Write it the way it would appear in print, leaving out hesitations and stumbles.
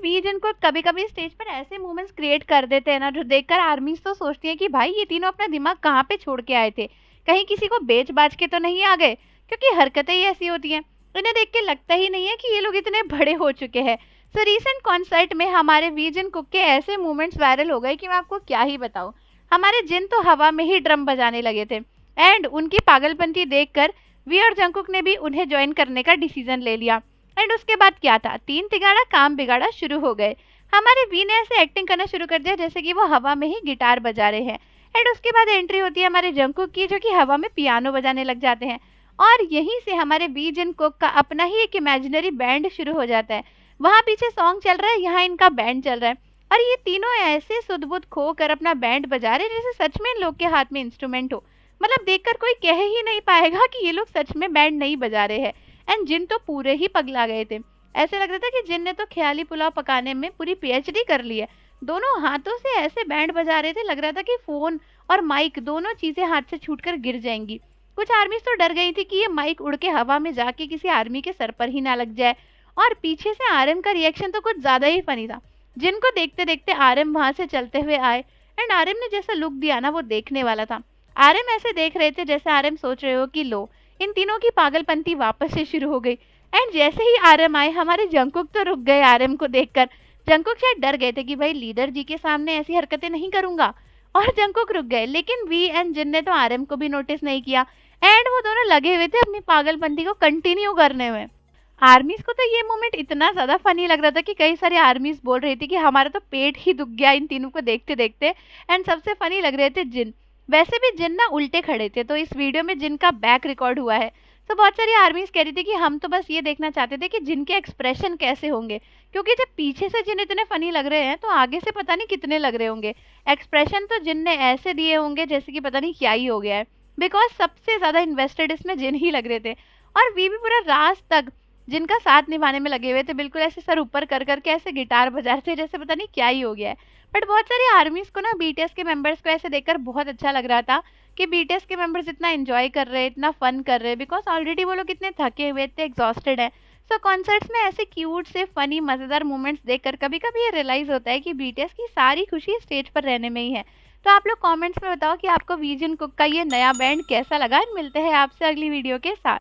We जिनको कभी कभी स्टेज पर ऐसे मूवमेंट्स क्रिएट कर देते हैं ना, जो देखकर आर्मीज तो सोचती है कि भाई ये तीनों अपना दिमाग कहाँ पे छोड़ के आए थे, कहीं किसी को बेच बाज के तो नहीं आ गए, क्योंकि हरकतें ही ऐसी होती हैं। इन्हें देख के लगता ही नहीं है कि ये लोग इतने बड़े हो चुके हैं। सो रिसेंट कॉन्सर्ट में हमारे वी जिन कुक के ऐसे मूवमेंट्स वायरल हो गए कि मैं आपको क्या ही बताऊं। हमारे जिन तो हवा में ही ड्रम बजाने लगे थे, एंड उनकी पागलपंती देखकर वी और जंकुक ने भी उन्हें ज्वाइन करने का डिसीजन ले लिया। एंड उसके बाद क्या था, तीन तिगाड़ा काम बिगाड़ा शुरू हो गए। हमारे वी ने ऐसे एक्टिंग करना शुरू कर दिया जैसे कि वो हवा में ही गिटार बजा रहे हैं। एंड उसके बाद एंट्री होती है हमारे जंकुक की, जो कि हवा में पियानो बजाने लग जाते हैं। और यहीं से हमारे वी जिन कुक का अपना ही एक इमेजिनरी बैंड शुरू हो जाता है। वहाँ पीछे सॉन्ग चल रहा है, यहाँ इनका बैंड चल रहा है। और ये तीनों ऐसे सुध-बुध खो कर अपना बैंड बजा रहे हैं जैसे सच में इन लोग के हाथ में इंस्ट्रूमेंट हो। मतलब देखकर कोई कह ही नहीं पाएगा कि ये लोग सच में बैंड नहीं बजा रहे हैं। एंड जिन तो पूरे ही पगला गए थे। ऐसे लग रहा था कि जिन ने तो ख्याली पुलाव पकाने में पूरी पीएचडी कर ली है। दोनों हाथों से ऐसे बैंड बजा रहे थे, लग रहा था कि फोन और माइक दोनों चीजें हाथ से छूटकर गिर जाएंगी। कुछ आर्मीज तो डर गई थी कि ये माइक उड़ के हवा में जाके किसी आर्मी के सर पर ही ना लग जाए। और पीछे से आरएम का रिएक्शन तो कुछ ज्यादा ही फनी था। जिनको देखते देखते आरएम वहां से चलते हुए आए, एंड आरएम ने जैसा लुक दिया ना, वो देखने वाला था। आरएम ऐसे देख रहे थे जैसे आरएम सोच रहे हो कि लो, इन तीनों की पागलपंती वापस से शुरू हो गई। एंड जैसे ही आरएम आए, हमारे जंकुक तो रुक गए आरएम को देखकर। जंकुक शायद डर गए थे कि भाई लीडर जी के सामने ऐसी हरकतें नहीं करूंगा, और जंकुक रुक गए। लेकिन वी एंड जिन ने तो आरएम को भी नोटिस नहीं किया, एंड वो दोनों लगे हुए थे अपनी पागलपंती को कंटिन्यू करने में। आर्मीज को तो ये मोमेंट इतना ज्यादा फनी लग रहा था कि कई सारे आर्मीज बोल रही थी कि हमारा तो पेट ही दुख गया इन तीनों को देखते देखते। एंड सबसे फनी लग रहे थे जिन। वैसे भी जिन ना उल्टे खड़े थे, तो इस वीडियो में जिन का बैक रिकॉर्ड हुआ है। तो बहुत सारी आर्मीज कह रही थी कि हम तो बस ये देखना चाहते थे कि जिन के एक्सप्रेशन कैसे होंगे, क्योंकि जब पीछे से जिन इतने फनी लग रहे हैं तो आगे से पता नहीं कितने लग रहे होंगे। एक्सप्रेशन तो जिन ने ऐसे दिए होंगे जैसे कि पता नहीं क्या ही हो गया है, बिकॉज सबसे ज्यादा इन्वेस्टेड इसमें जिन ही लग रहे थे। और वी भी पूरा रात तक जिनका साथ निभाने में लगे हुए थे, बिल्कुल ऐसे सर ऊपर कर करके ऐसे गिटार बजा रहे थे जैसे पता नहीं क्या ही हो गया है। बट बहुत सारी आर्मीज को ना बीटीएस के मेंबर्स को ऐसे देखकर बहुत अच्छा लग रहा था कि बीटीएस के मेंबर्स इतना एंजॉय कर रहे हैं, इतना फन कर रहे हैं, बिकॉज ऑलरेडी वो लोग इतने थके हुए, इतने एग्जॉस्टेड है। सो कॉन्सर्ट्स में ऐसे क्यूट से फनी मजेदार मोमेंट्स देखकर कभी कभी ये रियलाइज होता है कि बीटीएस की सारी खुशी स्टेज पर रहने में ही है। तो आप लोग कमेंट्स में बताओ कि आपको वी जिन कुक का ये नया बैंड कैसा लगा। मिलते हैं आपसे अगली वीडियो के साथ।